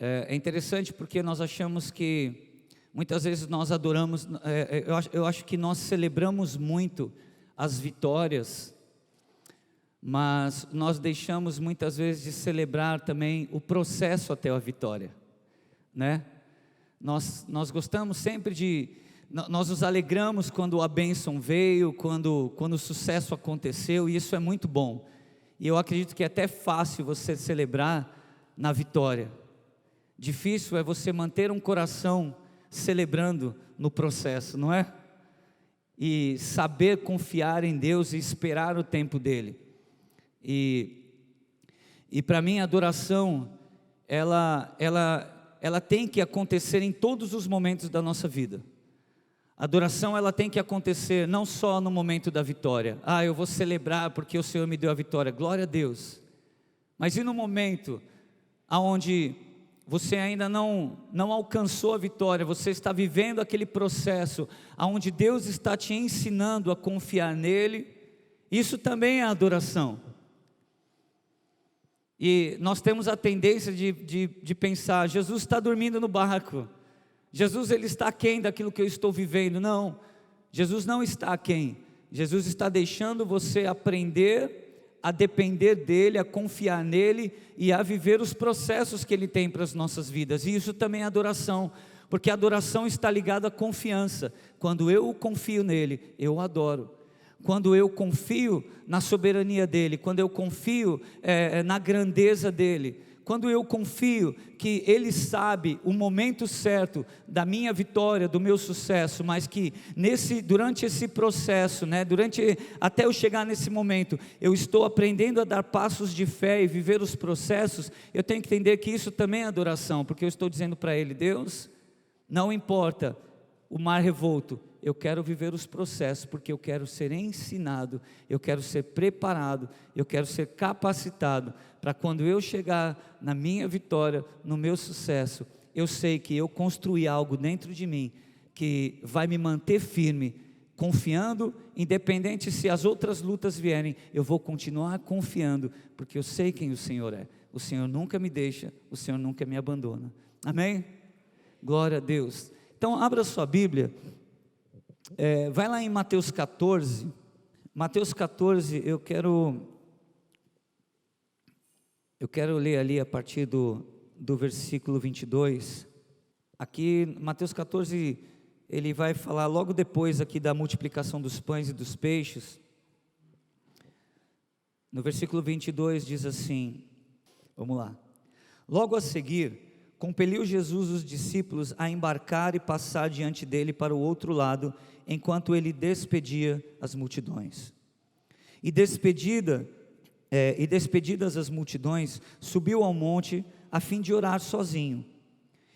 É interessante porque nós achamos que muitas vezes nós adoramos, eu acho que nós celebramos muito as vitórias, mas nós deixamos muitas vezes de celebrar também o processo até a vitória, né? Nós gostamos sempre nós nos alegramos quando a bênção veio, quando o sucesso aconteceu, e isso é muito bom. E eu acredito que é até fácil você celebrar na vitória. Difícil é você manter um coração celebrando no processo, não é? E saber confiar em Deus e esperar o tempo dele. E para mim a adoração, ela tem que acontecer em todos os momentos da nossa vida. A adoração, ela tem que acontecer não só no momento da vitória. Eu vou celebrar porque o Senhor me deu a vitória, glória a Deus. Mas e no momento onde você ainda não alcançou a vitória, você está vivendo aquele processo, onde Deus está te ensinando a confiar nele, isso também é adoração. E nós temos a tendência de pensar, Jesus está dormindo no barco, Jesus ele está aquém daquilo que eu estou vivendo. Não, Jesus não está aquém, Jesus está deixando você aprender a depender dele, a confiar nele e a viver os processos que ele tem para as nossas vidas. E isso também é adoração, porque a adoração está ligada à confiança. Quando eu confio nele, eu adoro. Quando eu confio na soberania dele, quando eu confio na grandeza dele, quando eu confio que ele sabe o momento certo da minha vitória, do meu sucesso, mas que durante esse processo, até eu chegar nesse momento, eu estou aprendendo a dar passos de fé e viver os processos, eu tenho que entender que isso também é adoração, porque eu estou dizendo para ele, Deus, não importa o mar revolto, eu quero viver os processos, porque eu quero ser ensinado, eu quero ser preparado, eu quero ser capacitado, para quando eu chegar na minha vitória, no meu sucesso, eu sei que eu construí algo dentro de mim, que vai me manter firme, confiando, independente se as outras lutas vierem, eu vou continuar confiando, porque eu sei quem o Senhor é, o Senhor nunca me deixa, o Senhor nunca me abandona, amém? Glória a Deus. Então abra sua Bíblia, vai lá em Mateus 14, eu quero ler ali a partir do versículo 22, aqui Mateus 14, ele vai falar logo depois aqui da multiplicação dos pães e dos peixes. No versículo 22 diz assim, vamos lá, logo a seguir, compeliu Jesus os discípulos a embarcar e passar diante dele para o outro lado, enquanto ele despedia as multidões. E despedidas as multidões, subiu ao monte a fim de orar sozinho.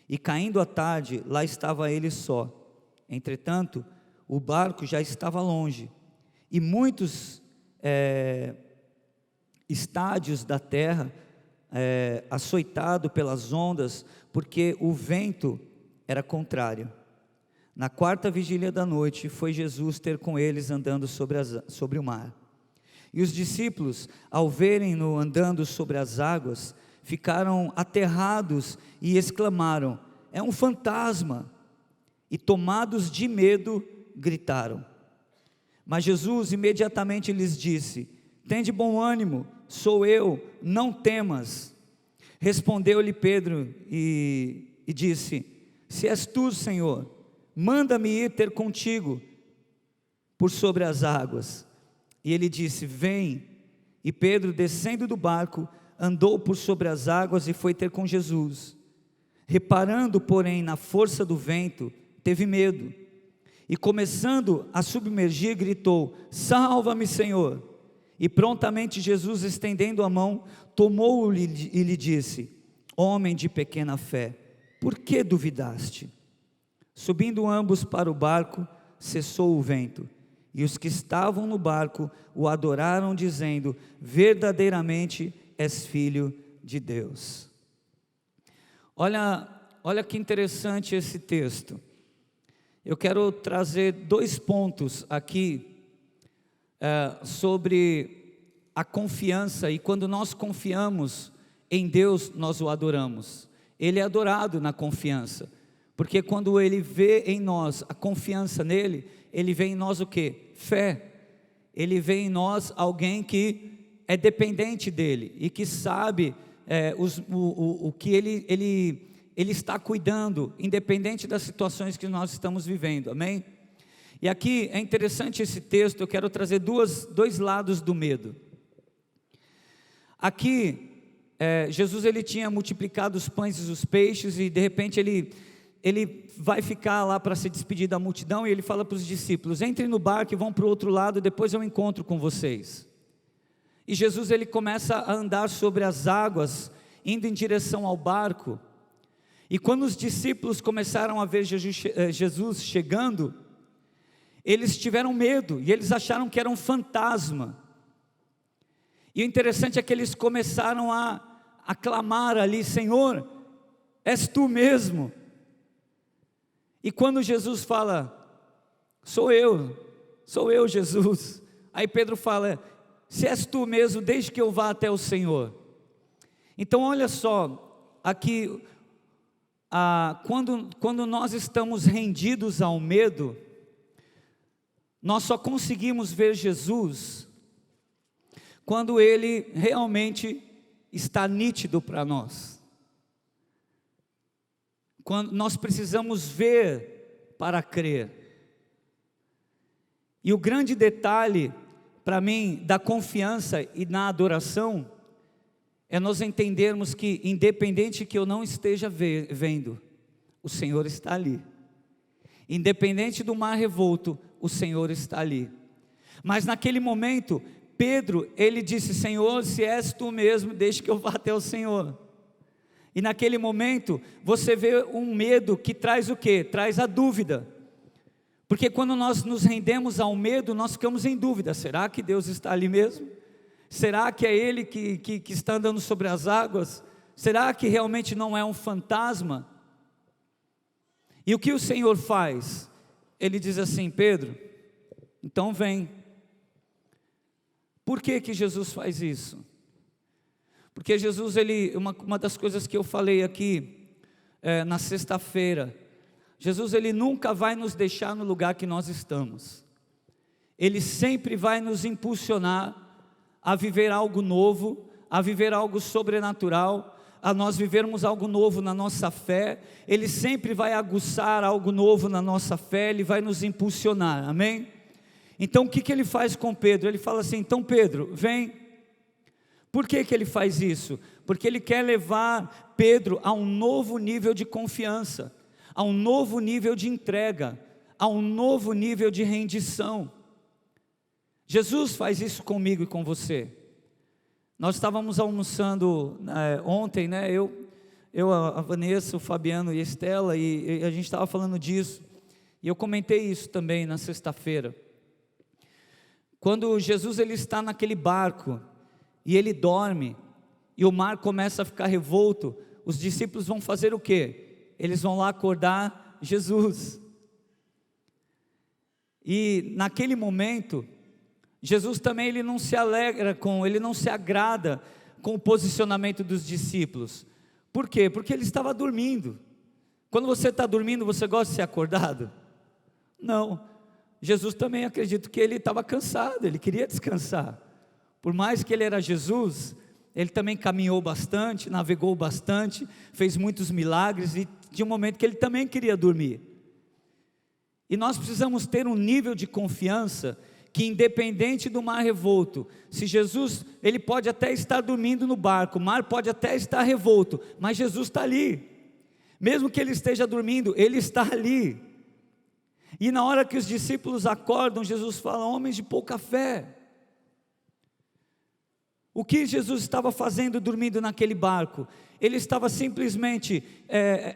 E caindo a tarde, lá estava ele só. Entretanto, o barco já estava longe, e muitos estádios da terra, açoitado pelas ondas, porque o vento era contrário. Na quarta vigília da noite, foi Jesus ter com eles andando sobre o mar. E os discípulos, ao verem-no andando sobre as águas, ficaram aterrados e exclamaram, é um fantasma, e tomados de medo, gritaram. Mas Jesus imediatamente lhes disse, tende bom ânimo, sou eu, não temas. Respondeu-lhe Pedro e disse, se és tu, Senhor, manda-me ir ter contigo por sobre as águas. E ele disse, vem. E Pedro, descendo do barco, andou por sobre as águas e foi ter com Jesus. Reparando, porém, na força do vento, teve medo. E começando a submergir, gritou, salva-me, Senhor. E prontamente Jesus, estendendo a mão, tomou-o e lhe disse, homem de pequena fé, por que duvidaste? Subindo ambos para o barco, cessou o vento, e os que estavam no barco o adoraram, dizendo, verdadeiramente és filho de Deus. Olha que interessante esse texto. Eu quero trazer 2 pontos aqui, sobre a confiança, e quando nós confiamos em Deus, nós o adoramos. Ele é adorado na confiança, porque quando Ele vê em nós a confiança nele, Ele vê em nós o quê? Fé. Ele vê em nós alguém que é dependente dEle, e que sabe o que Ele está cuidando, independente das situações que nós estamos vivendo, amém? E aqui é interessante esse texto, eu quero trazer dois lados do medo. Aqui, Jesus ele tinha multiplicado os pães e os peixes, e de repente ele vai ficar lá para se despedir da multidão, e ele fala para os discípulos: entrem no barco e vão para o outro lado, depois eu encontro com vocês. E Jesus ele começa a andar sobre as águas, indo em direção ao barco, e quando os discípulos começaram a ver Jesus chegando, eles tiveram medo, e eles acharam que era um fantasma. E o interessante é que eles começaram a clamar ali: Senhor, és tu mesmo? E quando Jesus fala: sou eu Jesus, aí Pedro fala: se és tu mesmo, deixe que eu vá até o Senhor. Então olha só, aqui, quando nós estamos rendidos ao medo, nós só conseguimos ver Jesus quando Ele realmente está nítido para nós. Quando nós precisamos ver para crer. E o grande detalhe, para mim, da confiança e na adoração, é nós entendermos que, independente que eu não esteja vendo, o Senhor está ali. Independente do mar revolto, o Senhor está ali. Mas naquele momento, Pedro, ele disse: Senhor, se és tu mesmo, deixe que eu vá até o Senhor. E naquele momento, você vê um medo que traz o quê? Traz a dúvida. Porque quando nós nos rendemos ao medo, nós ficamos em dúvida: será que Deus está ali mesmo? Será que é Ele que está andando sobre as águas? Será que realmente não é um fantasma? E o que o Senhor faz? Ele diz assim: Pedro, então vem. Por que Jesus faz isso? Porque Jesus, uma das coisas que eu falei aqui na sexta-feira, Jesus ele nunca vai nos deixar no lugar que nós estamos. Ele sempre vai nos impulsionar a viver algo novo, a viver algo sobrenatural, a nós vivermos algo novo na nossa fé. Ele sempre vai aguçar algo novo na nossa fé, Ele vai nos impulsionar, amém? Então o que Ele faz com Pedro? Ele fala assim: então Pedro, vem. Por que Ele faz isso? Porque Ele quer levar Pedro a um novo nível de confiança, a um novo nível de entrega, a um novo nível de rendição. Jesus faz isso comigo e com você. Nós estávamos almoçando ontem, né? Eu, a Vanessa, o Fabiano e a Estela, e a gente estava falando disso, e eu comentei isso também na sexta-feira. Quando Jesus ele está naquele barco, e ele dorme, e o mar começa a ficar revolto, os discípulos vão fazer o quê? Eles vão lá acordar Jesus. E naquele momento, Jesus também ele não se agrada com o posicionamento dos discípulos. Por quê? Porque ele estava dormindo. Quando você está dormindo, você gosta de ser acordado? Não. Jesus também, acredito que ele estava cansado, ele queria descansar. Por mais que ele era Jesus, ele também caminhou bastante, navegou bastante, fez muitos milagres, e tinha um momento que ele também queria dormir. E nós precisamos ter um nível de confiança que, independente do mar revolto, se Jesus, ele pode até estar dormindo no barco, o mar pode até estar revolto, mas Jesus está ali. Mesmo que ele esteja dormindo, ele está ali. E na hora que os discípulos acordam, Jesus fala: homens de pouca fé. O que Jesus estava fazendo dormindo naquele barco? Ele estava simplesmente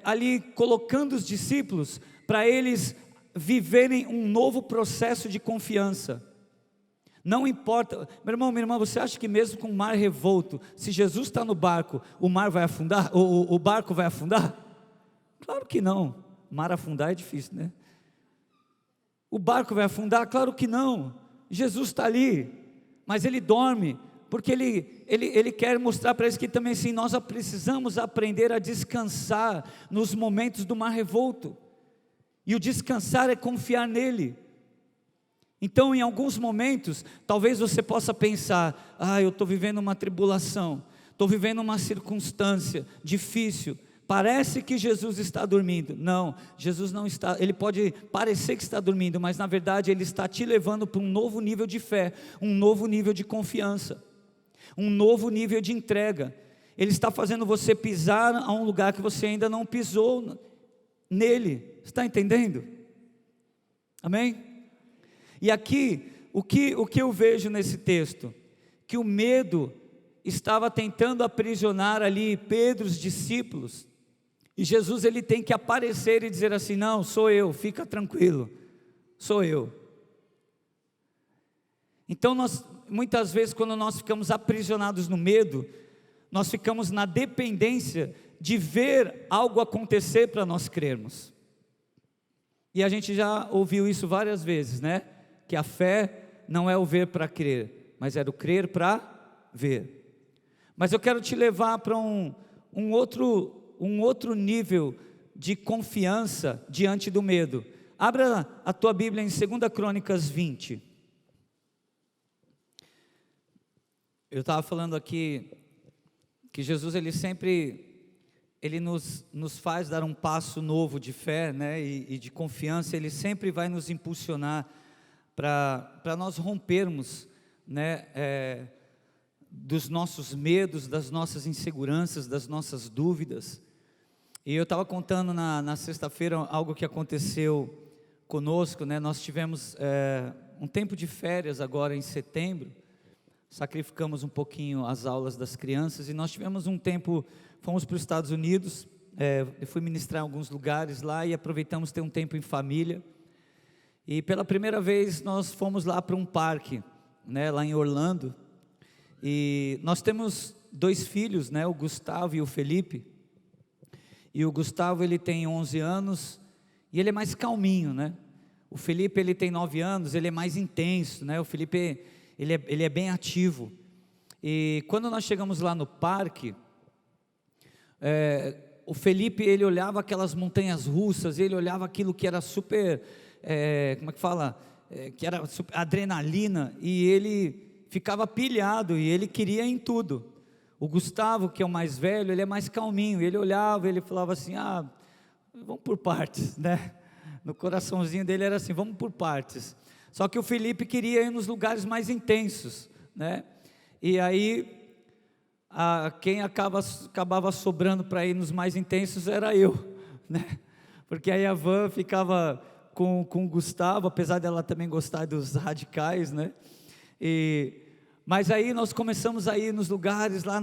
ali colocando os discípulos para eles viverem um novo processo de confiança. Não importa, meu irmão, minha irmã, você acha que mesmo com o mar revolto, se Jesus está no barco, o mar vai afundar? O barco vai afundar? Claro que não. Mar afundar é difícil, né? O barco vai afundar? Claro que não. Jesus está ali, mas ele dorme porque ele quer mostrar para eles que também sim, nós precisamos aprender a descansar nos momentos do mar revolto, e o descansar é confiar nele. Então em alguns momentos, talvez você possa pensar, eu estou vivendo uma tribulação, estou vivendo uma circunstância difícil, parece que Jesus está dormindo. Não, Jesus não está. Ele pode parecer que está dormindo, mas na verdade Ele está te levando para um novo nível de fé, um novo nível de confiança, um novo nível de entrega. Ele está fazendo você pisar a um lugar que você ainda não pisou nele. Está entendendo? Amém? E aqui, o que eu vejo nesse texto? Que o medo estava tentando aprisionar ali Pedro, os discípulos, e Jesus ele tem que aparecer e dizer assim: não, sou eu, fica tranquilo, sou eu. Então muitas vezes quando nós ficamos aprisionados no medo, nós ficamos na dependência de ver algo acontecer para nós crermos, e a gente já ouviu isso várias vezes, né? Que a fé não é o ver para crer, mas é o crer para ver. Mas eu quero te levar para um outro nível de confiança diante do medo. Abra a tua Bíblia em 2 Crônicas 20. Eu estava falando aqui que Jesus ele nos faz dar um passo novo de fé, né, e de confiança. Ele sempre vai nos impulsionar para nós rompermos, né, dos nossos medos, das nossas inseguranças, das nossas dúvidas. E eu estava contando na sexta-feira algo que aconteceu conosco, né? Nós tivemos um tempo de férias agora em setembro, sacrificamos um pouquinho as aulas das crianças, e nós tivemos um tempo, fomos para os Estados Unidos, eu fui ministrar em alguns lugares lá, e aproveitamos ter um tempo em família. E pela primeira vez nós fomos lá para um parque, né, lá em Orlando, e nós temos 2 filhos, né, o Gustavo e o Felipe, e o Gustavo ele tem 11 anos, e ele é mais calminho, né, o Felipe ele tem 9 anos, ele é mais intenso, né, o Felipe ele é bem ativo. E quando nós chegamos lá no parque, o Felipe ele olhava aquelas montanhas russas, ele olhava aquilo que era super... como é que fala, que era adrenalina, e ele ficava pilhado, e ele queria em tudo. O Gustavo, que é o mais velho, ele é mais calminho, ele olhava, ele falava assim, vamos por partes, né? No coraçãozinho dele era assim, vamos por partes. Só que o Felipe queria ir nos lugares mais intensos, né? E aí, quem acabava sobrando para ir nos mais intensos era eu, né? Porque aí a Van ficava com o Gustavo, apesar dela também gostar dos radicais, né? Mas aí nós começamos a ir nos lugares lá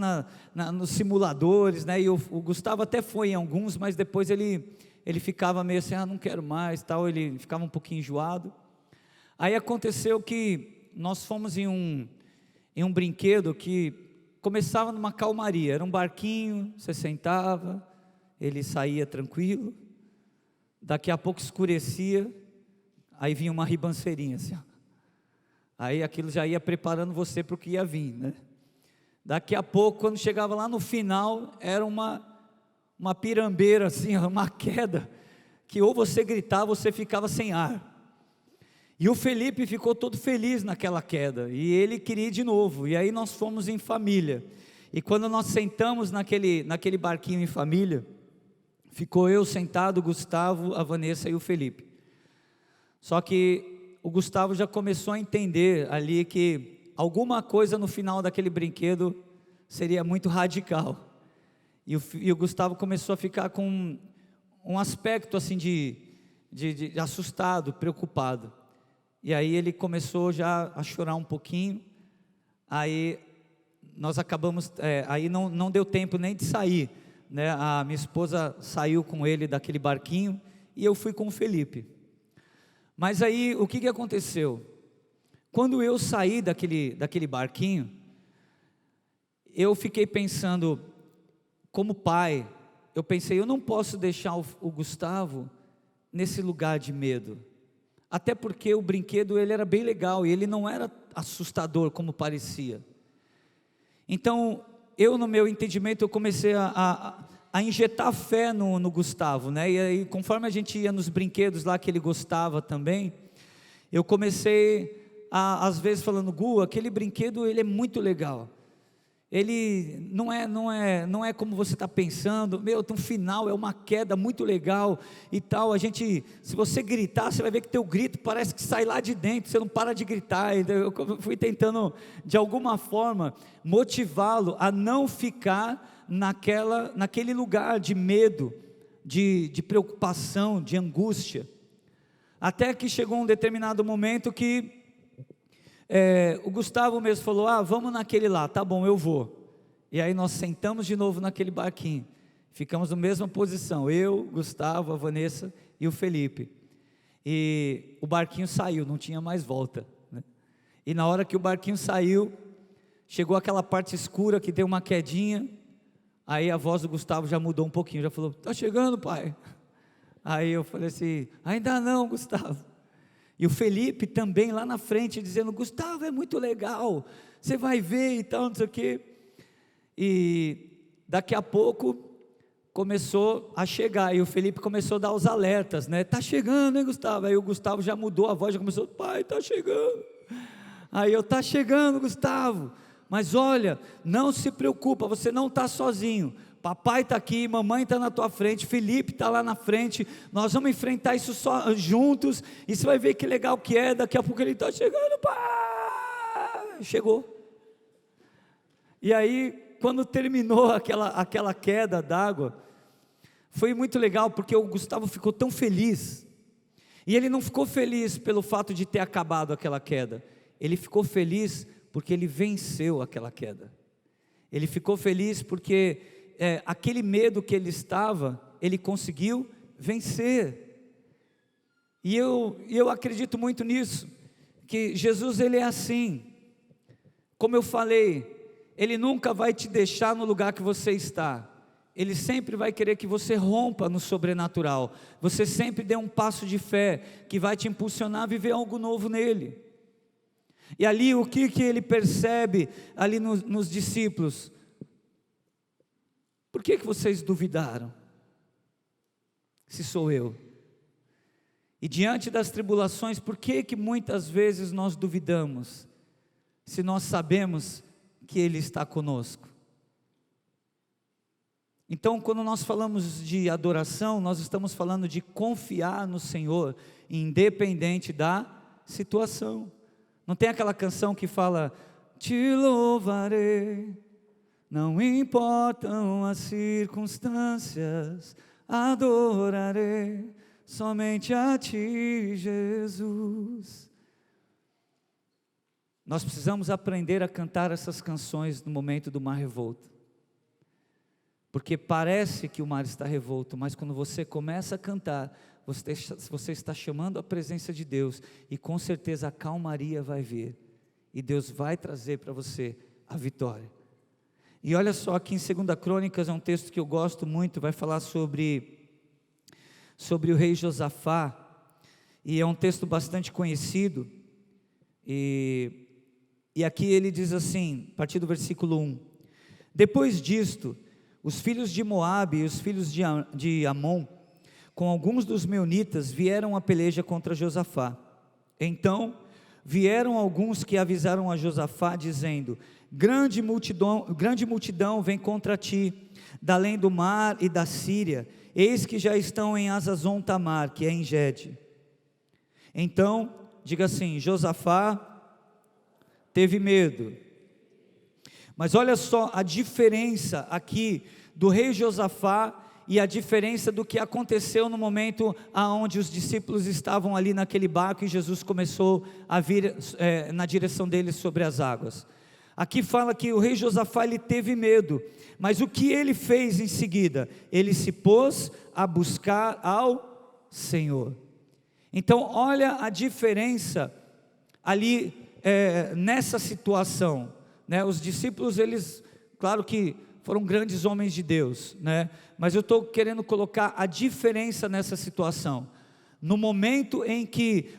nos simuladores, né? E o Gustavo até foi em alguns, mas depois ele ficava meio assim, não quero mais, tal. Ele ficava um pouquinho enjoado. Aí aconteceu que nós fomos em um brinquedo que começava numa calmaria, era um barquinho, você sentava, ele saía tranquilo. Daqui a pouco escurecia, aí vinha uma ribanceirinha assim, aí aquilo já ia preparando você para o que ia vir, né? Daqui a pouco, quando chegava lá no final, era uma pirambeira assim, uma queda, que ou você gritava ou você ficava sem ar. E o Felipe ficou todo feliz naquela queda, e ele queria ir de novo. E aí nós fomos em família, e quando nós sentamos naquele barquinho em família, ficou eu sentado, o Gustavo, a Vanessa e o Felipe. Só que o Gustavo já começou a entender ali que alguma coisa no final daquele brinquedo seria muito radical. E o Gustavo começou a ficar com um aspecto assim de assustado, preocupado. E aí ele começou já a chorar um pouquinho. Aí nós acabamos, aí não deu tempo nem de sair, né? A minha esposa saiu com ele daquele barquinho e eu fui com o Felipe. Mas aí o que aconteceu? Quando eu saí daquele barquinho, eu fiquei pensando, como pai, eu pensei, eu não posso deixar o Gustavo nesse lugar de medo, até porque o brinquedo ele era bem legal, e ele não era assustador como parecia. Então, no meu entendimento, eu comecei a injetar fé no Gustavo, né? E aí, conforme a gente ia nos brinquedos lá que ele gostava também, eu comecei às vezes falando: Gu, aquele brinquedo ele é muito legal. Ele não é como você está pensando. No final é uma queda muito legal e tal. Se você gritar, você vai ver que teu grito parece que sai lá de dentro. Você não para de gritar. Eu fui tentando de alguma forma motivá-lo a não ficar naquele lugar de medo, de preocupação, de angústia. Até que chegou um determinado momento que o Gustavo mesmo falou: vamos naquele lá, tá bom, eu vou. E aí nós sentamos de novo naquele barquinho, ficamos na mesma posição, eu, Gustavo, a Vanessa e o Felipe, e o barquinho saiu, não tinha mais volta, né? E na hora que o barquinho saiu, chegou aquela parte escura que deu uma quedinha, aí a voz do Gustavo já mudou um pouquinho, já falou: tá chegando, pai? Aí eu falei assim: ainda não, Gustavo. E o Felipe também lá na frente dizendo: Gustavo, é muito legal, você vai ver e tal, não sei o quê. E daqui a pouco começou a chegar, e o Felipe começou a dar os alertas, né? Tá chegando, hein, Gustavo? Aí o Gustavo já mudou a voz, já começou: pai, tá chegando. Aí eu: tá chegando, Gustavo, mas olha, não se preocupa, você não está sozinho. Papai está aqui, mamãe está na tua frente, Felipe está lá na frente, nós vamos enfrentar isso só juntos, e você vai ver que legal que é. Daqui a pouco ele está chegando, pai. Chegou. E aí, quando terminou aquela queda d'água, foi muito legal, porque o Gustavo ficou tão feliz, e ele não ficou feliz pelo fato de ter acabado aquela queda, ele ficou feliz porque ele venceu aquela queda. Ele ficou feliz porque aquele medo que ele estava, ele conseguiu vencer. E eu acredito muito nisso, que Jesus ele é assim. Como eu falei, Ele nunca vai te deixar no lugar que você está. Ele sempre vai querer que você rompa no sobrenatural. Você sempre dê um passo de fé que vai te impulsionar a viver algo novo nele. E ali o que ele percebe ali nos discípulos? Por que vocês duvidaram? Se sou eu. E diante das tribulações, por que muitas vezes nós duvidamos? Se nós sabemos que Ele está conosco. Então, quando nós falamos de adoração, nós estamos falando de confiar no Senhor, independente da situação. Não tem aquela canção que fala: te louvarei, não importam as circunstâncias, adorarei somente a Ti, Jesus. Nós precisamos aprender a cantar essas canções no momento do mar revolto, porque parece que o mar está revolto, mas quando você começa a cantar, você está chamando a presença de Deus, e com certeza a calmaria vai vir, e Deus vai trazer para você a vitória. E olha só, aqui em 2 Crônicas, é um texto que eu gosto muito, vai falar sobre o rei Josafá, e é um texto bastante conhecido, e aqui ele diz assim, a partir do versículo 1: depois disto, os filhos de Moabe e os filhos de Amon, com alguns dos meunitas, vieram a peleja contra Josafá. Então vieram alguns que avisaram a Josafá, dizendo: grande multidão vem contra ti, da além do mar e da Síria, eis que já estão em Hazazon Tamar, que é em Gede. Então, diga assim: Josafá teve medo. Mas olha só a diferença aqui do rei Josafá e a diferença do que aconteceu no momento onde os discípulos estavam ali naquele barco e Jesus começou a vir na direção deles sobre as águas. Aqui fala que o rei Josafá ele teve medo, mas o que ele fez em seguida? Ele se pôs a buscar ao Senhor. Então olha a diferença ali nessa situação, né? Os discípulos, eles, claro que foram grandes homens de Deus, né? Mas eu estou querendo colocar a diferença nessa situação. No momento em que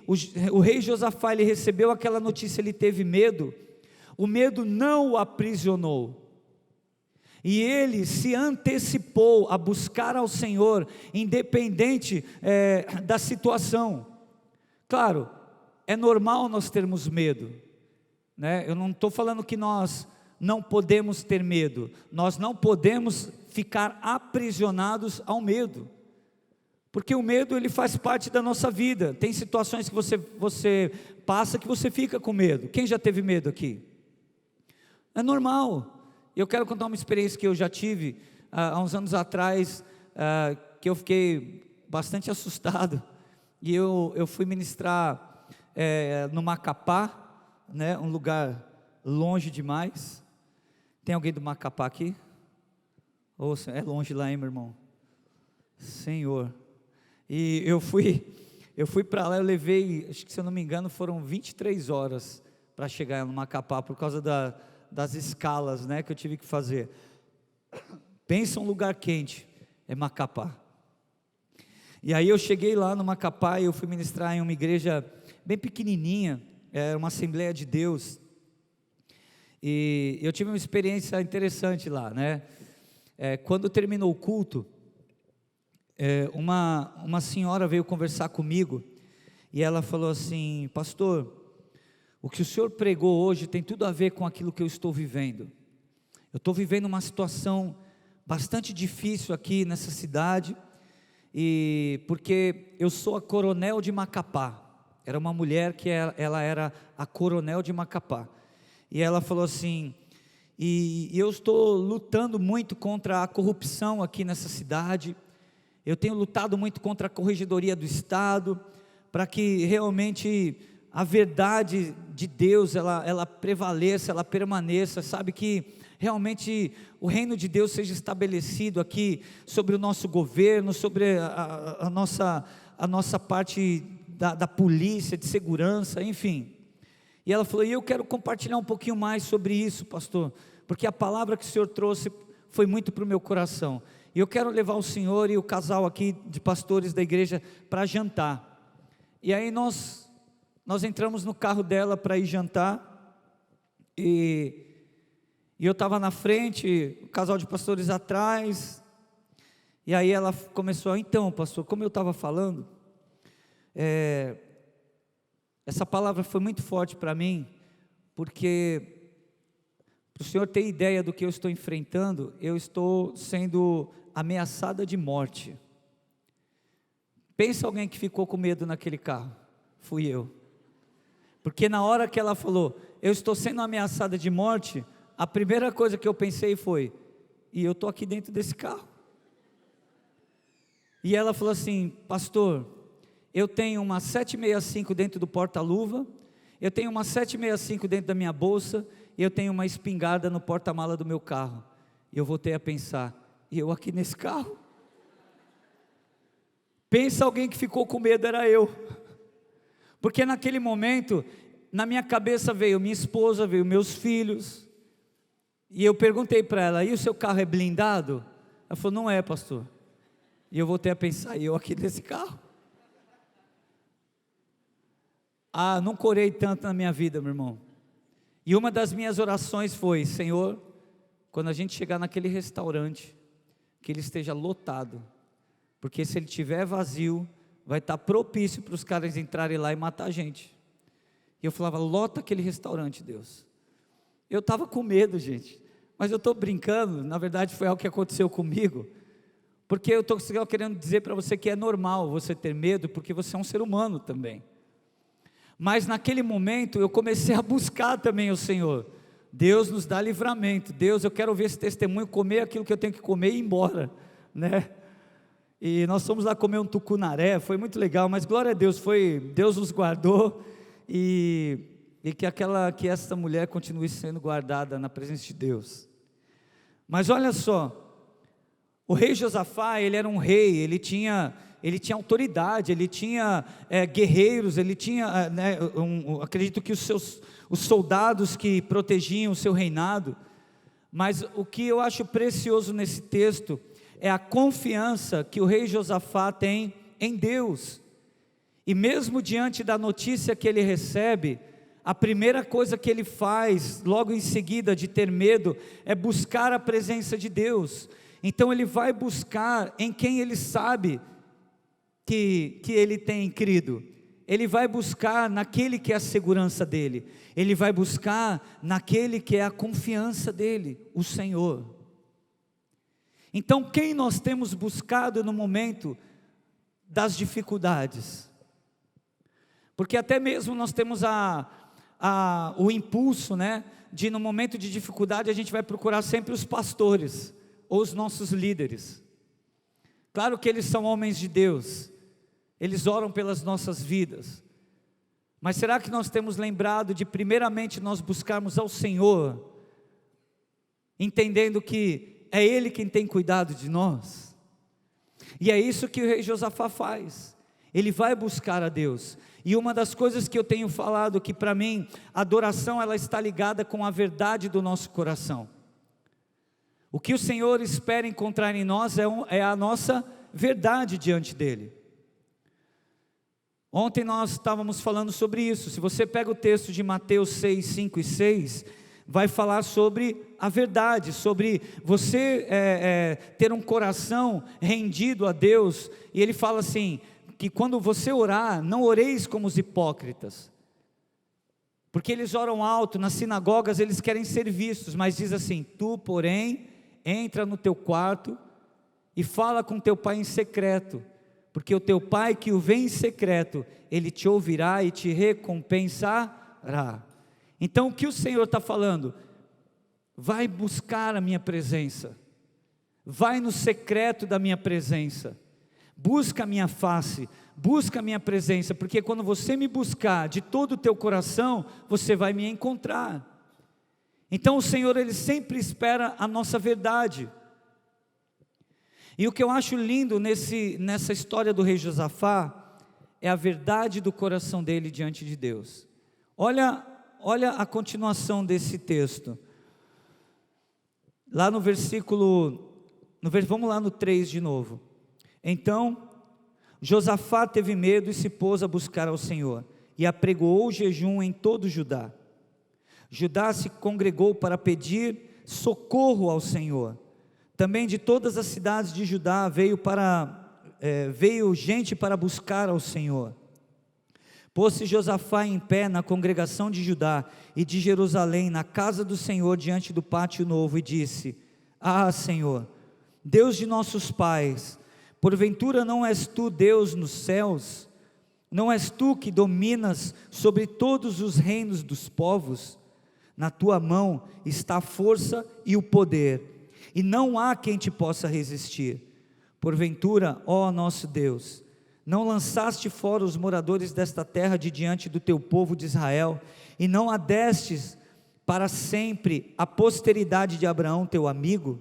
o rei Josafá ele recebeu aquela notícia, ele teve medo. O medo não o aprisionou. E ele se antecipou a buscar ao Senhor, independente da situação. Claro, é normal nós termos medo, né? Eu não estou falando que nós não podemos ter medo, nós não podemos ficar aprisionados ao medo, porque o medo ele faz parte da nossa vida. Tem situações que você passa que você fica com medo. Quem já teve medo aqui? É normal. Eu quero contar uma experiência que eu já tive há uns anos atrás, que eu fiquei bastante assustado, e eu fui ministrar no Macapá, né, um lugar longe demais. Tem alguém do Macapá aqui? Ouça, é longe lá, hein, meu irmão? Senhor. E eu fui para lá, eu levei, acho que se eu não me engano, foram 23 horas para chegar no Macapá, por causa das escalas, né, que eu tive que fazer. Pensa um lugar quente, é Macapá. E aí eu cheguei lá no Macapá e eu fui ministrar em uma igreja bem pequenininha, era uma Assembleia de Deus, e eu tive uma experiência interessante lá, né? Quando terminou o culto, uma senhora veio conversar comigo, e ela falou assim: pastor, o que o senhor pregou hoje tem tudo a ver com aquilo que eu estou vivendo. Eu estou vivendo uma situação bastante difícil aqui nessa cidade, e porque eu sou a coronel de Macapá. Era uma mulher que ela era a coronel de Macapá, e ela falou assim: e eu estou lutando muito contra a corrupção aqui nessa cidade, eu tenho lutado muito contra a corregedoria do Estado, para que realmente a verdade de Deus, ela prevaleça, ela permaneça, sabe, que realmente o reino de Deus seja estabelecido aqui, sobre o nosso governo, sobre a nossa parte da polícia, de segurança, enfim. E ela falou: e eu quero compartilhar um pouquinho mais sobre isso, pastor, porque a palavra que o senhor trouxe foi muito para o meu coração, e eu quero levar o senhor e o casal aqui de pastores da igreja para jantar. E aí nós entramos no carro dela para ir jantar, e eu estava na frente, o casal de pastores atrás, e aí ela começou: então, pastor, como eu estava falando, essa palavra foi muito forte para mim, porque, para o senhor ter ideia do que eu estou enfrentando, eu estou sendo ameaçada de morte. Pensa alguém que ficou com medo naquele carro. Fui eu. Porque na hora que ela falou: eu estou sendo ameaçada de morte, a primeira coisa que eu pensei foi: e eu estou aqui dentro desse carro. E ela falou assim: pastor, eu tenho uma 765 dentro do porta-luva, eu tenho uma 765 dentro da minha bolsa, e eu tenho uma espingarda no porta-mala do meu carro. E eu voltei a pensar: e eu aqui nesse carro? Pensa alguém que ficou com medo, era eu. Porque naquele momento, na minha cabeça veio minha esposa, veio meus filhos, e eu perguntei para ela: e o seu carro é blindado? Ela falou: não é, pastor. E eu voltei a pensar: e eu aqui nesse carro? Não corei tanto na minha vida, meu irmão. E uma das minhas orações foi: Senhor, quando a gente chegar naquele restaurante, que ele esteja lotado, porque se ele estiver vazio, vai estar propício para os caras entrarem lá e matar a gente. E eu falava: lota aquele restaurante, Deus. Eu estava com medo, gente, mas eu estou brincando. Na verdade foi algo que aconteceu comigo, porque eu estou querendo dizer para você que é normal você ter medo, porque você é um ser humano também. Mas naquele momento eu comecei a buscar também o Senhor. Deus nos dá livramento. Deus, eu quero ver esse testemunho, comer aquilo que eu tenho que comer e ir embora, né? E nós fomos lá comer um tucunaré, foi muito legal, mas glória a Deus, Deus nos guardou, e que essa mulher continue sendo guardada na presença de Deus. Mas olha só, o rei Josafá, ele era um rei, ele tinha autoridade, ele tinha guerreiros, ele tinha, acredito que os soldados que protegiam o seu reinado. Mas o que eu acho precioso nesse texto é a confiança que o rei Josafá tem em Deus. E mesmo diante da notícia que ele recebe, a primeira coisa que ele faz, logo em seguida de ter medo, é buscar a presença de Deus. Então ele vai buscar em quem ele sabe que ele tem crido. Ele vai buscar naquele que é a segurança dele. Ele vai buscar naquele que é a confiança dele, o Senhor. Então quem nós temos buscado no momento das dificuldades? Porque até mesmo nós temos o impulso, né, de no momento de dificuldade a gente vai procurar sempre os pastores, ou os nossos líderes. Claro que eles são homens de Deus, eles oram pelas nossas vidas, mas será que nós temos lembrado de primeiramente nós buscarmos ao Senhor, entendendo que é Ele quem tem cuidado de nós? E é isso que o rei Josafá faz, ele vai buscar a Deus. E uma das coisas que eu tenho falado, que para mim, a adoração ela está ligada com a verdade do nosso coração. O que o Senhor espera encontrar em nós é a nossa verdade diante dEle. Ontem nós estávamos falando sobre isso. Se você pega o texto de Mateus 6, 5 e 6, vai falar sobre a verdade, sobre você ter um coração rendido a Deus. E ele fala assim, que quando você orar, não oreis como os hipócritas, porque eles oram alto, nas sinagogas eles querem ser vistos, mas diz assim, tu porém, entra no teu quarto, e fala com teu pai em secreto, porque o teu pai que o vê em secreto, ele te ouvirá e te recompensará. Então o que o Senhor está falando? Vai buscar a minha presença, vai no secreto da minha presença, busca a minha face, busca a minha presença, porque quando você me buscar de todo o teu coração, você vai me encontrar. Então o Senhor, Ele sempre espera a nossa verdade. E o que eu acho lindo nessa história do rei Josafá, é a verdade do coração dele diante de Deus. Olha a continuação desse texto, lá no vamos lá no 3 de novo. Então Josafá teve medo e se pôs a buscar ao Senhor, e apregoou o jejum em todo Judá. Judá se congregou para pedir socorro ao Senhor. Também de todas as cidades de Judá veio gente para buscar ao Senhor. Pôs-se Josafá em pé na congregação de Judá e de Jerusalém, na casa do Senhor, diante do pátio novo, e disse: Ah, Senhor, Deus de nossos pais, porventura não és tu Deus nos céus? Não és tu que dominas sobre todos os reinos dos povos? Na tua mão está a força e o poder, e não há quem te possa resistir. Porventura, ó nosso Deus, não lançaste fora os moradores desta terra de diante do teu povo de Israel, e não adestes para sempre a posteridade de Abraão teu amigo?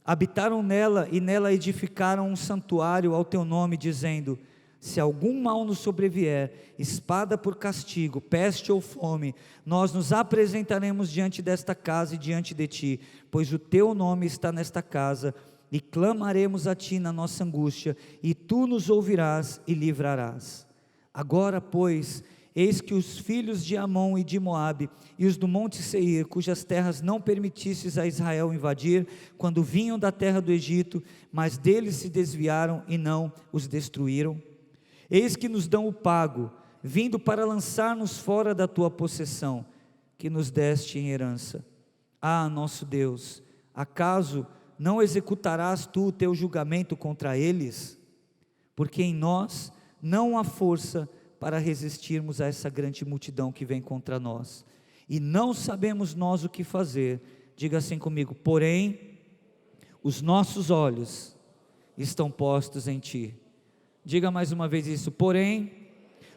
Habitaram nela e nela edificaram um santuário ao teu nome, dizendo: se algum mal nos sobrevier, espada por castigo, peste ou fome, nós nos apresentaremos diante desta casa e diante de ti, pois o teu nome está nesta casa, e clamaremos a ti na nossa angústia, e tu nos ouvirás e livrarás. Agora, pois, eis que os filhos de Amon e de Moabe, e os do monte Seir, cujas terras não permitistes a Israel invadir, quando vinham da terra do Egito, mas deles se desviaram e não os destruíram, eis que nos dão o pago, vindo para lançar-nos fora da tua possessão, que nos deste em herança. Ah, nosso Deus, acaso não executarás tu o teu julgamento contra eles? Porque em nós não há força para resistirmos a essa grande multidão que vem contra nós, e não sabemos nós o que fazer. Diga assim comigo: porém, os nossos olhos estão postos em ti. Diga mais uma vez isso: porém,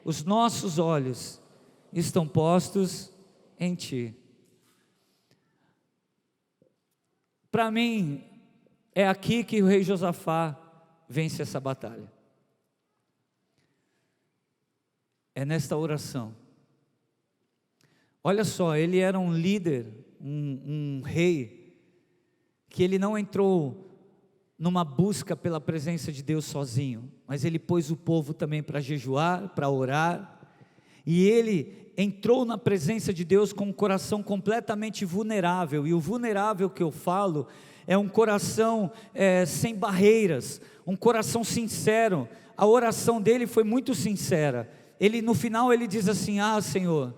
os nossos olhos estão postos em ti. Para mim, é aqui que o rei Josafá vence essa batalha. É nesta oração. Olha só, ele era um líder, um rei, que ele não entrou numa busca pela presença de Deus sozinho, mas ele pôs o povo também para jejuar, para orar, e ele entrou na presença de Deus com um coração completamente vulnerável, e o vulnerável que eu falo é um coração sem barreiras, um coração sincero. A oração dele foi muito sincera. No final ele diz assim: Senhor,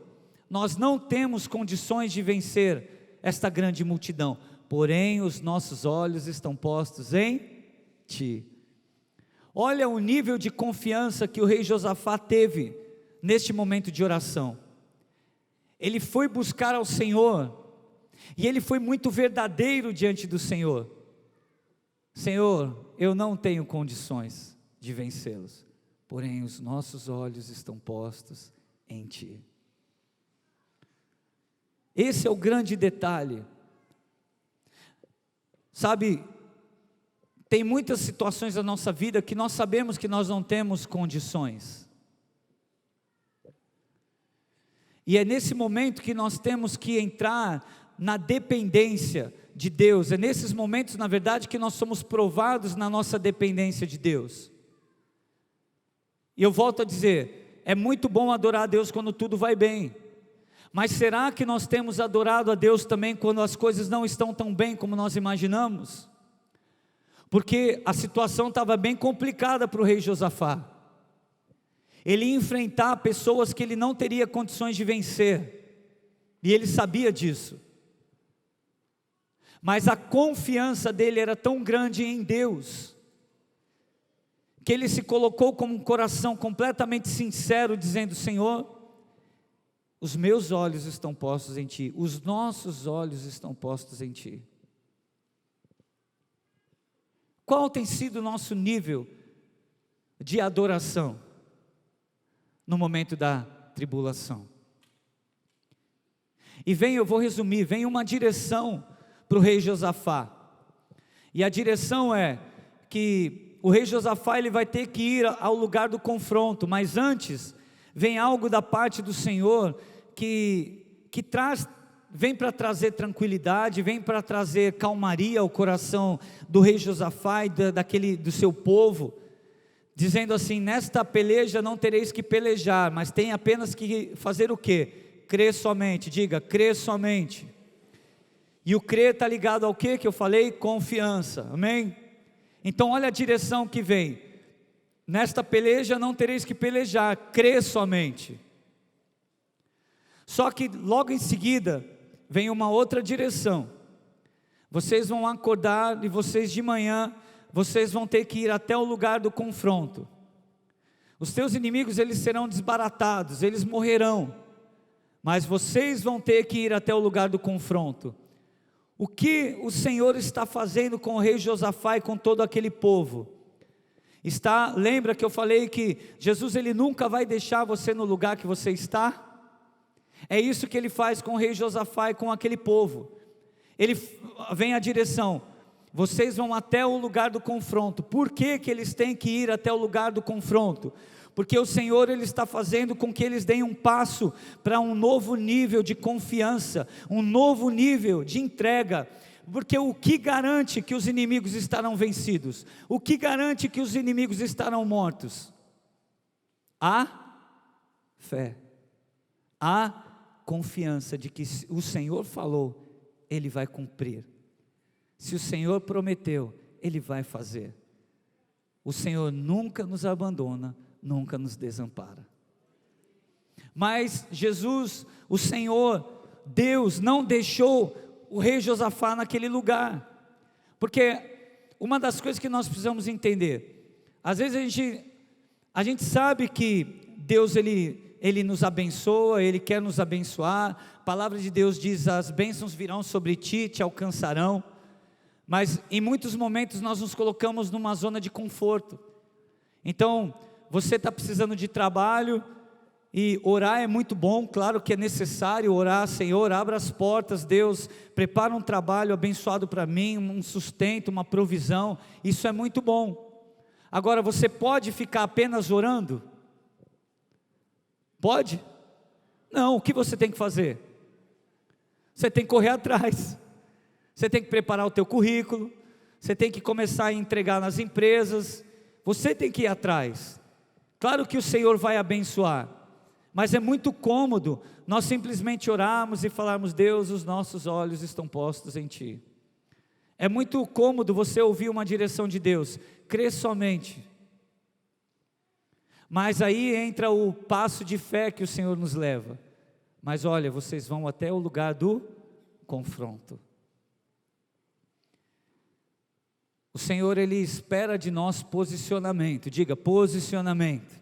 nós não temos condições de vencer esta grande multidão, porém os nossos olhos estão postos em Ti. Olha o nível de confiança que o rei Josafá teve neste momento de oração. Ele foi buscar ao Senhor, e ele foi muito verdadeiro diante do Senhor. Senhor, eu não tenho condições de vencê-los, porém os nossos olhos estão postos em Ti. Esse é o grande detalhe. Sabe, tem muitas situações da nossa vida que nós sabemos que nós não temos condições. E é nesse momento que nós temos que entrar na dependência de Deus. É nesses momentos, na verdade, que nós somos provados na nossa dependência de Deus. E eu volto a dizer, é muito bom adorar a Deus quando tudo vai bem. Mas será que nós temos adorado a Deus também quando as coisas não estão tão bem como nós imaginamos? Porque a situação estava bem complicada para o rei Josafá. Ele ia enfrentar pessoas que ele não teria condições de vencer, e ele sabia disso. Mas a confiança dele era tão grande em Deus, que ele se colocou com um coração completamente sincero, dizendo: Senhor, os meus olhos estão postos em Ti, os nossos olhos estão postos em Ti. Qual tem sido o nosso nível de adoração no momento da tribulação? E eu vou resumir, vem uma direção para o rei Josafá, e a direção é que o rei Josafá ele vai ter que ir ao lugar do confronto, mas antes vem algo da parte do Senhor que vem para trazer tranquilidade, vem para trazer calmaria ao coração do rei Josafá e do seu povo, dizendo assim: nesta peleja não tereis que pelejar, mas tem apenas que fazer o quê? Crer somente. Diga, crer somente. E o crer está ligado ao que eu falei? Confiança, amém? Então olha a direção que vem: nesta peleja não tereis que pelejar, crer somente. Só que logo em seguida vem uma outra direção: vocês vão acordar e vocês de manhã, vocês vão ter que ir até o lugar do confronto. Os teus inimigos eles serão desbaratados, eles morrerão, mas vocês vão ter que ir até o lugar do confronto. O que o Senhor está fazendo com o rei Josafá e com todo aquele povo? Lembra que eu falei que Jesus ele nunca vai deixar você no lugar que você está? É isso que ele faz com o rei Josafá e com aquele povo. Ele vem a direção: vocês vão até o lugar do confronto. Por que eles têm que ir até o lugar do confronto? Porque o Senhor ele está fazendo com que eles deem um passo para um novo nível de confiança, um novo nível de entrega. Porque o que garante que os inimigos estarão vencidos? O que garante que os inimigos estarão mortos? A fé, a confiança de que o Senhor falou, Ele vai cumprir. Se o Senhor prometeu, Ele vai fazer. O Senhor nunca nos abandona, nunca nos desampara. Mas Jesus, o Senhor, Deus não deixou o rei Josafá naquele lugar, porque uma das coisas que nós precisamos entender, às vezes a gente sabe que Deus Ele nos abençoa, Ele quer nos abençoar. A palavra de Deus diz: as bênçãos virão sobre ti, te alcançarão. Mas em muitos momentos nós nos colocamos numa zona de conforto. Então você está precisando de trabalho, e orar é muito bom, claro que é necessário orar. Senhor, abra as portas, Deus, prepara um trabalho abençoado para mim, um sustento, uma provisão, isso é muito bom. Agora você pode ficar apenas orando? Pode? Não, o que você tem que fazer? Você tem que correr atrás, você tem que preparar o teu currículo, você tem que começar a entregar nas empresas, você tem que ir atrás. Claro que o Senhor vai abençoar, Mas é muito cômodo nós simplesmente orarmos e falarmos: Deus, os nossos olhos estão postos em Ti. É muito cômodo você ouvir uma direção de Deus: crê somente. Mas aí entra o passo de fé que o Senhor nos leva. Mas olha, vocês vão até o lugar do confronto. O Senhor, Ele espera de nós posicionamento. Diga, posicionamento.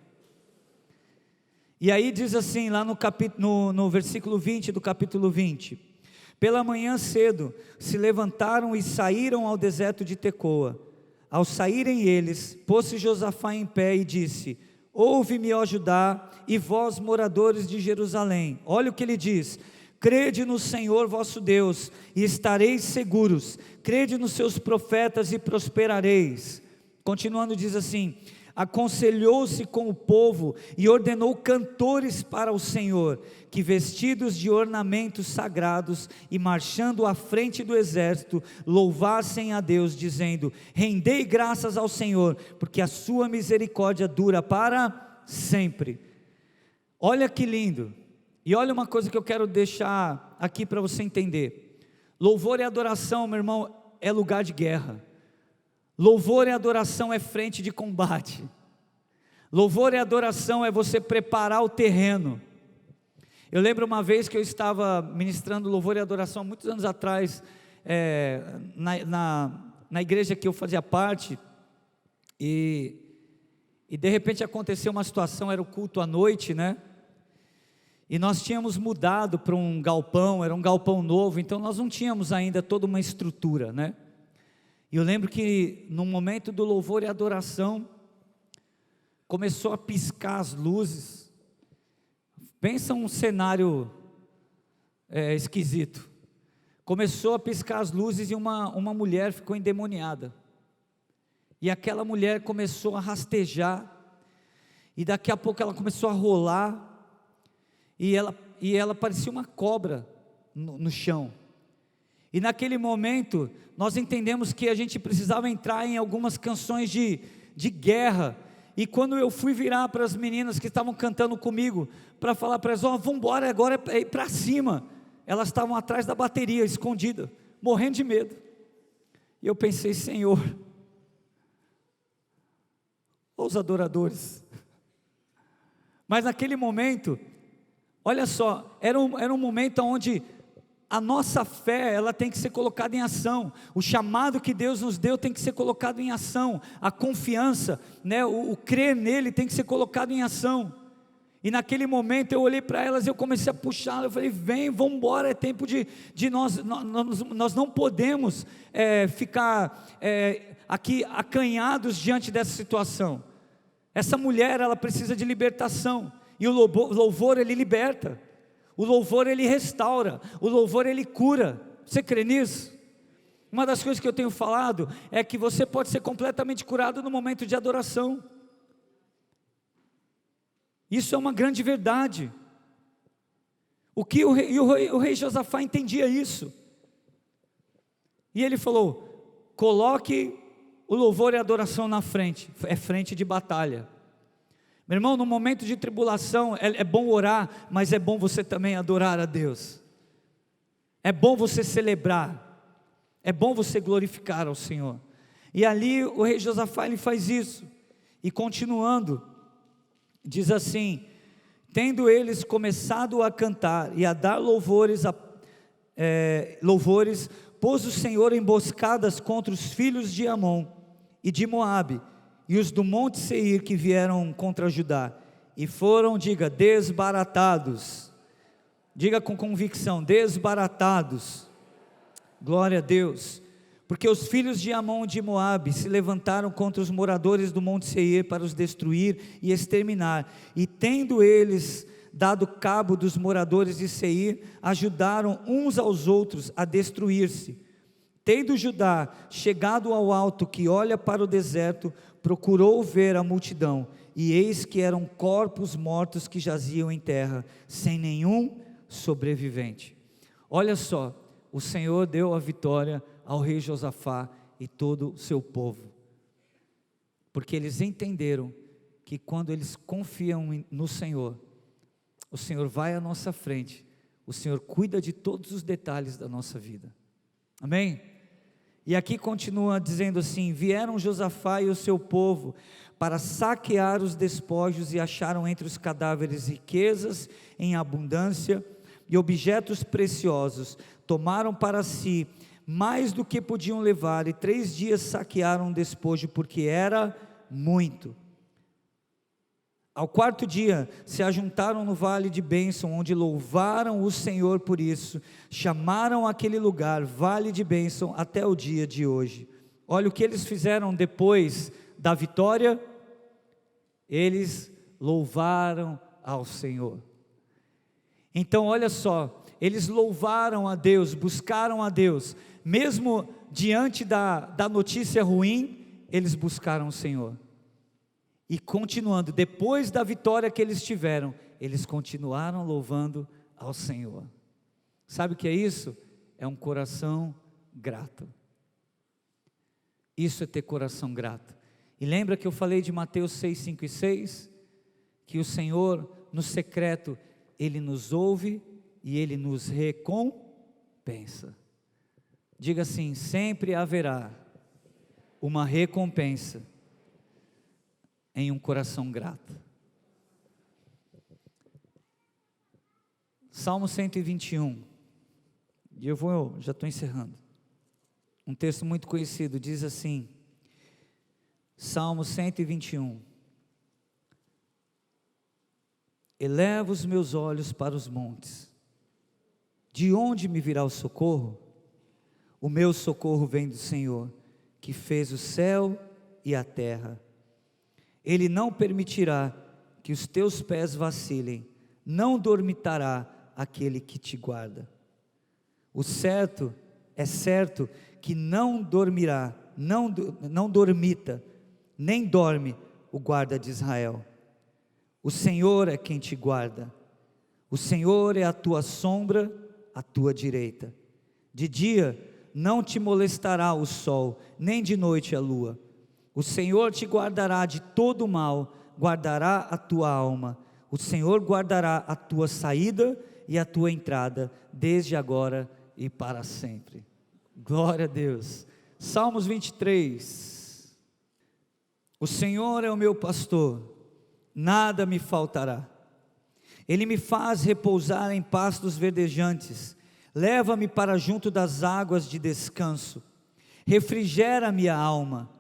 E aí diz assim, lá no versículo 20 do capítulo 20: pela manhã cedo se levantaram e saíram ao deserto de Tecoa. Ao saírem eles, pôs-se Josafá em pé e disse: ouve-me, ó Judá, e vós, moradores de Jerusalém. Olha o que ele diz: crede no Senhor vosso Deus, e estareis seguros. Crede nos seus profetas e prosperareis. Continuando diz assim: aconselhou-se com o povo e ordenou cantores para o Senhor, que vestidos de ornamentos sagrados e marchando à frente do exército, louvassem a Deus, dizendo: rendei graças ao Senhor, porque a sua misericórdia dura para sempre. Olha que lindo. E olha uma coisa que eu quero deixar aqui para você entender: louvor e adoração, meu irmão, é lugar de guerra. Louvor e adoração é frente de combate. Louvor e adoração é você preparar o terreno. Eu lembro uma vez que eu estava ministrando louvor e adoração, muitos anos atrás, na igreja que eu fazia parte, e de repente aconteceu uma situação, era o culto à noite, né? E nós tínhamos mudado para um galpão, era um galpão novo, então nós não tínhamos ainda toda uma estrutura, né? E eu lembro que no momento do louvor e adoração, começou a piscar as luzes. Pensa um cenário esquisito. Começou a piscar as luzes e uma mulher ficou endemoniada. E aquela mulher começou a rastejar, e daqui a pouco ela começou a rolar, e ela parecia uma cobra no chão. E naquele momento, nós entendemos que a gente precisava entrar em algumas canções de guerra. E quando eu fui virar para as meninas que estavam cantando comigo, para falar para elas: ó, vamos embora, agora é ir para cima. Elas estavam atrás da bateria, escondidas, morrendo de medo. E eu pensei: Senhor, os adoradores. Mas naquele momento, olha só, era um momento onde a nossa fé, ela tem que ser colocada em ação. O chamado que Deus nos deu tem que ser colocado em ação. A confiança, né, o crer nele tem que ser colocado em ação. E naquele momento eu olhei para elas e eu comecei a puxar. Eu falei: vem, vamos embora, é tempo de nós não podemos ficar aqui acanhados diante dessa situação. Essa mulher, ela precisa de libertação, e o louvor ele liberta. O louvor ele restaura, o louvor ele cura. Você crê nisso? Uma das coisas que eu tenho falado é que você pode ser completamente curado no momento de adoração. Isso é uma grande verdade. O rei Josafá entendia isso. E ele falou: coloque o louvor e a adoração na frente. É frente de batalha. Meu irmão, no momento de tribulação, é bom orar, mas é bom você também adorar a Deus. É bom você celebrar, é bom você glorificar ao Senhor. E ali o rei Josafá, ele faz isso. E continuando, diz assim: tendo eles começado a cantar e a dar louvores, pôs o Senhor emboscadas contra os filhos de Amon e de Moabe, e os do monte Seir que vieram contra Judá, e foram, diga, desbaratados. Diga com convicção: desbaratados. Glória a Deus. Porque os filhos de Amon e de Moabe se levantaram contra os moradores do monte Seir para os destruir e exterminar, e tendo eles dado cabo dos moradores de Seir, ajudaram uns aos outros a destruir-se. Tendo Judá chegado ao alto que olha para o deserto, procurou ver a multidão, e eis que eram corpos mortos que jaziam em terra, sem nenhum sobrevivente. Olha só, o Senhor deu a vitória ao rei Josafá e todo o seu povo, porque eles entenderam que quando eles confiam no Senhor, O Senhor vai à nossa frente, o Senhor cuida de todos os detalhes da nossa vida, amém? E aqui continua dizendo assim: vieram Josafá e o seu povo para saquear os despojos e acharam entre os cadáveres riquezas em abundância e objetos preciosos, tomaram para si mais do que podiam levar, e 3 dias saquearam o despojo, porque era muito. Ao 4º dia, se ajuntaram no vale de bênção, onde louvaram o Senhor por isso, chamaram aquele lugar vale de bênção até o dia de hoje. Olha o que eles fizeram depois da vitória: eles louvaram ao Senhor. Então olha só, eles louvaram a Deus, buscaram a Deus, mesmo diante da notícia ruim, eles buscaram o Senhor. E continuando, depois da vitória que eles tiveram, eles continuaram louvando ao Senhor. Sabe o que é isso? É um coração grato. Isso é ter coração grato. E lembra que eu falei de Mateus 6, 5 e 6? Que o Senhor, no secreto, Ele nos ouve e Ele nos recompensa. Diga assim: sempre haverá uma recompensa em um coração grato. Salmo 121, e já estou encerrando. Um texto muito conhecido, diz assim, Salmo 121: eleva os meus olhos para os montes, de onde me virá o socorro? O meu socorro vem do Senhor, que fez o céu e a terra. Ele não permitirá que os teus pés vacilem, não dormitará aquele que te guarda. É certo que não dormirá, não dormita, nem dorme o guarda de Israel. O Senhor é quem te guarda, o Senhor é a tua sombra, à tua direita. De dia não te molestará o sol, nem de noite a lua. O Senhor te guardará de todo mal, guardará a tua alma. O Senhor guardará a tua saída e a tua entrada, desde agora e para sempre. Glória a Deus. Salmos 23. O Senhor é o meu pastor, nada me faltará. Ele me faz repousar em pastos verdejantes, leva-me para junto das águas de descanso, refrigera-me a alma,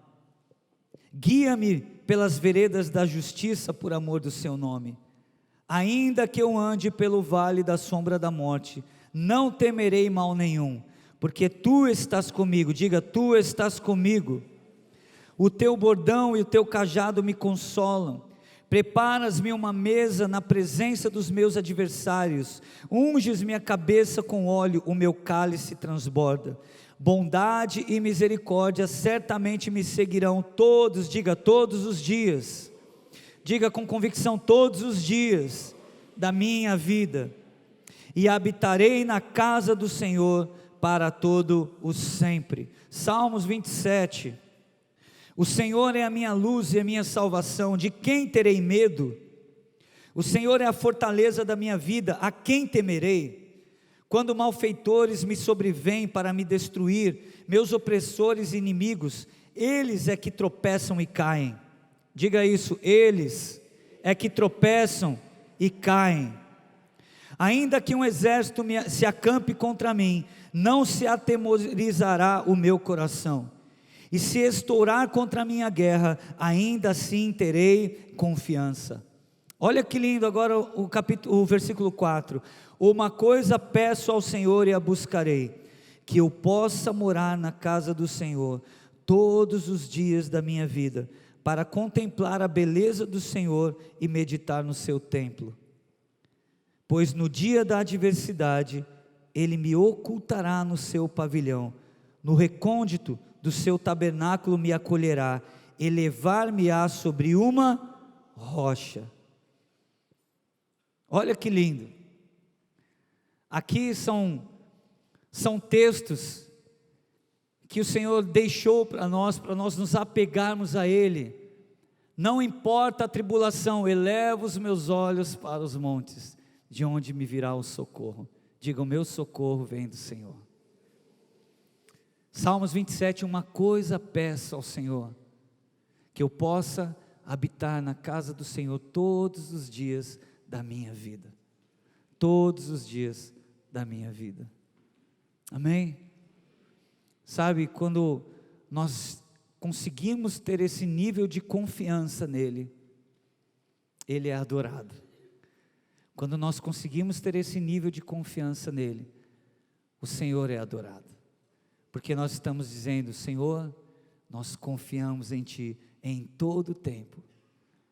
guia-me pelas veredas da justiça por amor do seu nome. Ainda que eu ande pelo vale da sombra da morte, não temerei mal nenhum, porque tu estás comigo. Diga: tu estás comigo. O teu bordão e o teu cajado me consolam. Preparas-me uma mesa na presença dos meus adversários, unges minha cabeça com óleo, o meu cálice transborda. Bondade e misericórdia certamente me seguirão todos, diga, todos os dias, diga com convicção, todos os dias da minha vida, e habitarei na casa do Senhor para todo o sempre. Salmos 27. O Senhor é a minha luz e a minha salvação, de quem terei medo? O Senhor é a fortaleza da minha vida, a quem temerei? Quando malfeitores me sobrevêm para me destruir, meus opressores e inimigos, eles é que tropeçam e caem. Diga isso: eles é que tropeçam e caem. Ainda que um exército se acampe contra mim, não se atemorizará o meu coração. E se estourar contra a minha guerra, ainda assim terei confiança. Olha que lindo agora o versículo 4. Uma coisa peço ao Senhor e a buscarei, que eu possa morar na casa do Senhor todos os dias da minha vida, para contemplar a beleza do Senhor e meditar no seu templo. Pois no dia da adversidade, Ele me ocultará no seu pavilhão, no recôndito do seu tabernáculo me acolherá, elevar-me-á sobre uma rocha. Olha que lindo. Aqui são textos que o Senhor deixou para nós nos apegarmos a Ele. Não importa a tribulação, elevo os meus olhos para os montes. de onde me virá o socorro? Diga: o meu socorro vem do Senhor. Salmos 27, uma coisa peço ao Senhor, que eu possa habitar na casa do Senhor todos os dias da minha vida. Todos os dias da minha vida. Amém? Sabe, quando nós conseguimos ter esse nível de confiança nele, ele é adorado. Quando nós conseguimos ter esse nível de confiança nele, o Senhor é adorado. Porque nós estamos dizendo: Senhor, nós confiamos em Ti em todo o tempo.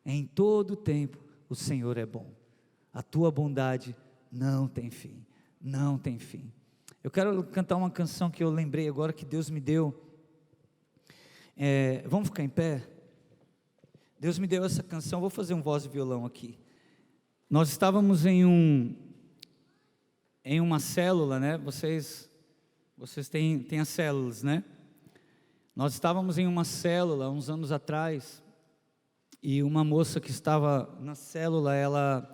Em todo o tempo o Senhor é bom. A Tua bondade não tem fim. Não tem fim. Eu quero cantar uma canção que eu lembrei agora, que Deus me deu. Vamos ficar em pé? Deus me deu essa canção. Vou fazer um voz e violão aqui. Nós estávamos em uma célula, né? Vocês têm as células, né? Nós estávamos em uma célula uns anos atrás, e uma moça que estava na célula, ela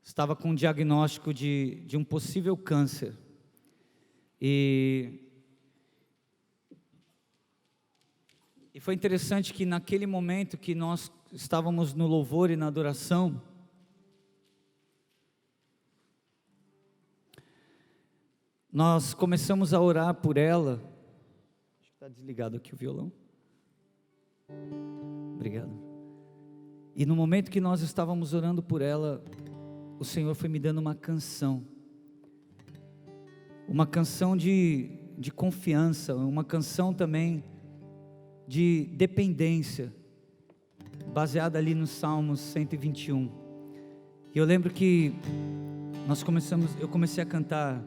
estava com um diagnóstico de um possível câncer. E foi interessante que naquele momento que nós estávamos no louvor e na adoração, nós começamos a orar por ela. Acho que está desligado aqui o violão. Obrigado. E no momento que nós estávamos orando por ela, o Senhor foi me dando uma canção. Uma canção de confiança, uma canção também de dependência, baseada ali no Salmos 121. E eu lembro que eu comecei a cantar: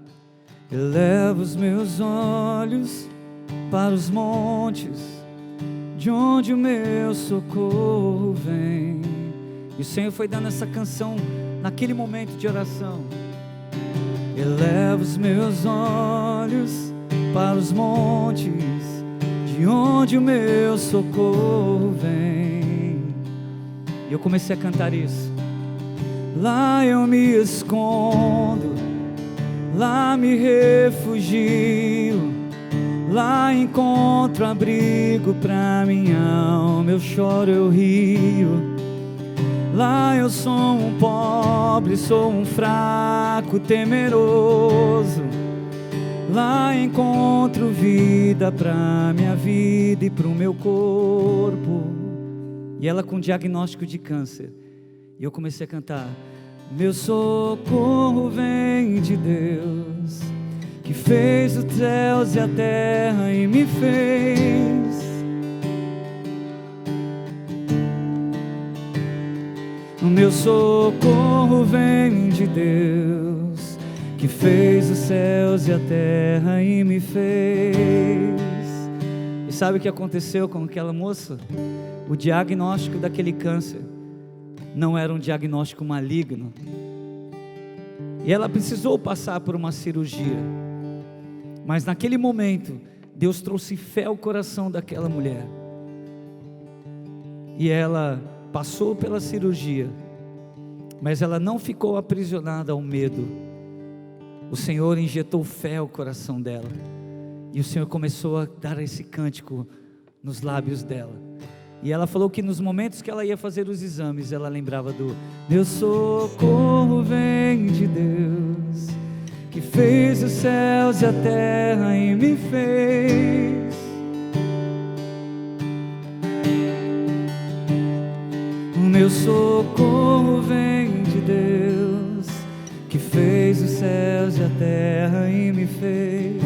elevo os meus olhos para os montes, de onde o meu socorro vem. E o Senhor foi dando essa canção naquele momento de oração. Elevo os meus olhos para os montes, de onde o meu socorro vem. E eu comecei a cantar isso. Lá eu me escondo, lá me refugio, lá encontro abrigo pra minha alma. Eu choro, eu rio. Lá eu sou um pobre, sou um fraco, temeroso. Lá encontro vida pra minha vida e pro meu corpo. E ela com diagnóstico de câncer. E eu comecei a cantar: meu socorro vem de Deus, que fez os céus e a terra e me fez. O meu socorro vem de Deus, que fez os céus e a terra e me fez. E sabe o que aconteceu com aquela moça? O diagnóstico daquele câncer não era um diagnóstico maligno, e ela precisou passar por uma cirurgia, mas naquele momento Deus trouxe fé ao coração daquela mulher, e ela passou pela cirurgia, mas ela não ficou aprisionada ao medo. O Senhor injetou fé ao coração dela, e o Senhor começou a dar esse cântico nos lábios dela. E ela falou que nos momentos que ela ia fazer os exames, ela lembrava do: meu socorro vem de Deus, que fez os céus e a terra e me fez. O meu socorro vem de Deus, que fez os céus e a terra e me fez.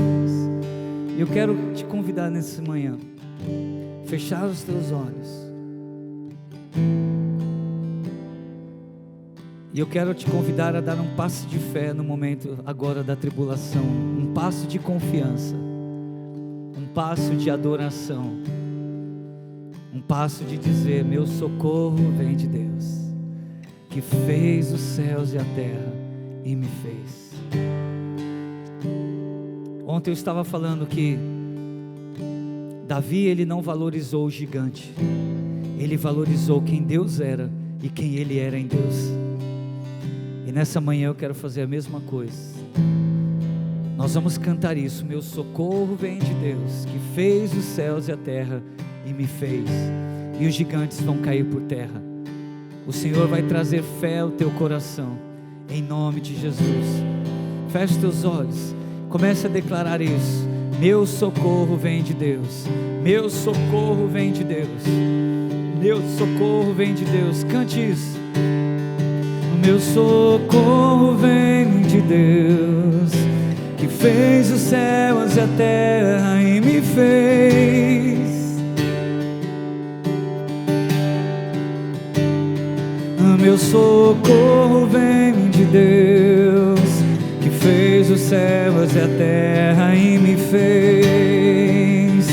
Eu quero te convidar nessa manhã, fechar os teus olhos, e eu quero te convidar a dar um passo de fé no momento agora da tribulação, um passo de confiança, um passo de adoração, um passo de dizer: meu socorro vem de Deus, que fez os céus e a terra e me fez. Ontem eu estava falando que Davi, ele não valorizou o gigante, ele valorizou quem Deus era e quem ele era em Deus. E nessa manhã eu quero fazer a mesma coisa. Nós vamos cantar isso: meu socorro vem de Deus, que fez os céus e a terra e me fez. E os gigantes vão cair por terra. O Senhor vai trazer fé ao teu coração, em nome de Jesus. Feche os teus olhos, comece a declarar isso: meu socorro vem de Deus, meu socorro vem de Deus, meu socorro vem de Deus. Cante isso. O meu socorro vem de Deus, que fez os céus e a terra e me fez. O meu socorro vem de Deus, que fez os céus e a terra e me fez.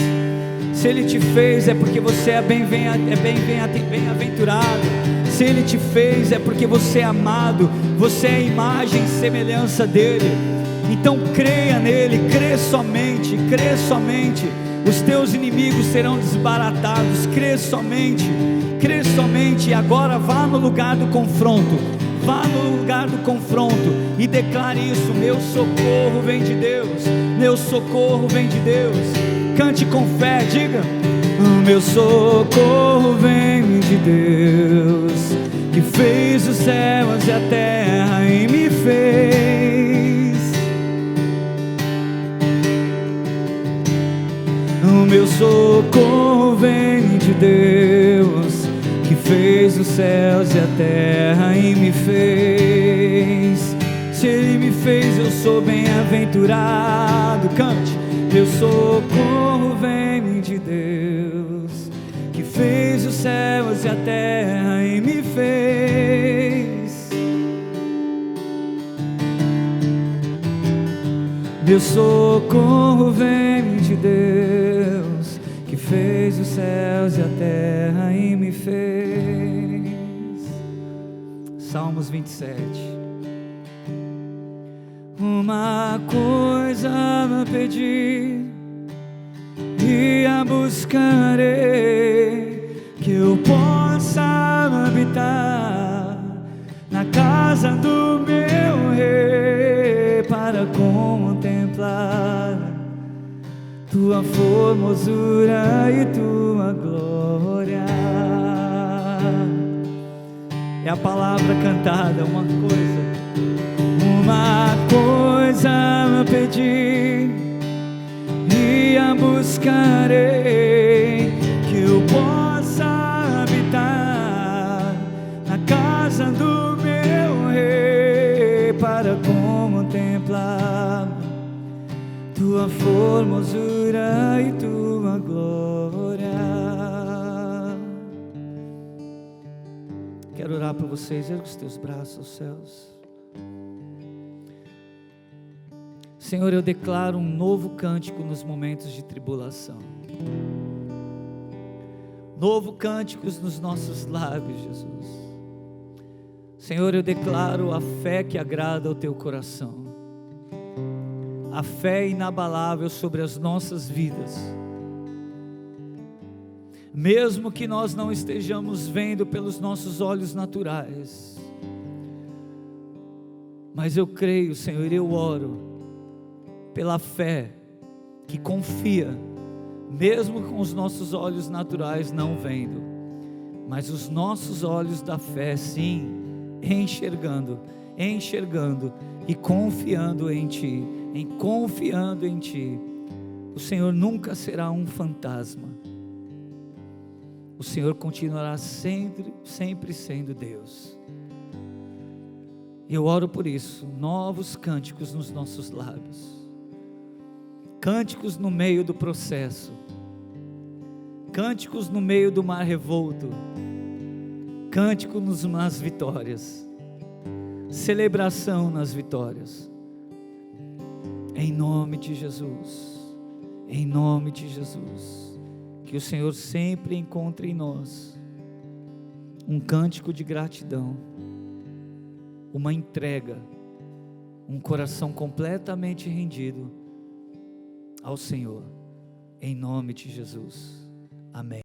Se Ele te fez é porque você é bem-aventurado. Se Ele te fez é porque você é amado, você é a imagem e semelhança dEle. Então creia nele, crê somente, os teus inimigos serão desbaratados. Crê somente, e agora vá no lugar do confronto, e declare isso: meu socorro vem de Deus, meu socorro vem de Deus. Cante com fé, diga: o meu socorro vem de Deus, que fez os céus e a terra e me fez. O meu socorro vem de Deus, que fez os céus e a terra e me fez. Se Ele me fez, eu sou bem-aventurado. Cante: meu socorro vem de Deus, que fez os céus e a terra e me fez. Meu socorro vem de Deus, que fez os céus e a terra e me fez. Salmos 27. Uma coisa pedi e a buscarei, que eu possa habitar na casa do meu rei, para contemplar tua formosura e tua glória. É a palavra cantada, uma coisa pedi e a buscarei, que eu possa habitar na casa do meu rei, para contemplar tua formosura e tua glória. Quero orar por vocês. Erga os teus braços aos céus. Senhor, eu declaro um novo cântico nos momentos de tribulação. Novo cânticos nos nossos lábios, Jesus. Senhor, eu declaro a fé que agrada ao teu coração, a fé inabalável sobre as nossas vidas. Mesmo que nós não estejamos vendo pelos nossos olhos naturais, mas eu creio, Senhor, eu oro pela fé que confia, mesmo com os nossos olhos naturais não vendo, mas os nossos olhos da fé sim, enxergando e confiando em Ti, confiando em Ti. O Senhor nunca será um fantasma, o Senhor continuará sempre sendo Deus. E eu oro por isso, novos cânticos nos nossos lábios, cânticos no meio do processo, cânticos no meio do mar revolto, cânticos nas vitórias, celebração nas vitórias, em nome de Jesus, que o Senhor sempre encontre em nós um cântico de gratidão, uma entrega, um coração completamente rendido ao Senhor, em nome de Jesus, amém.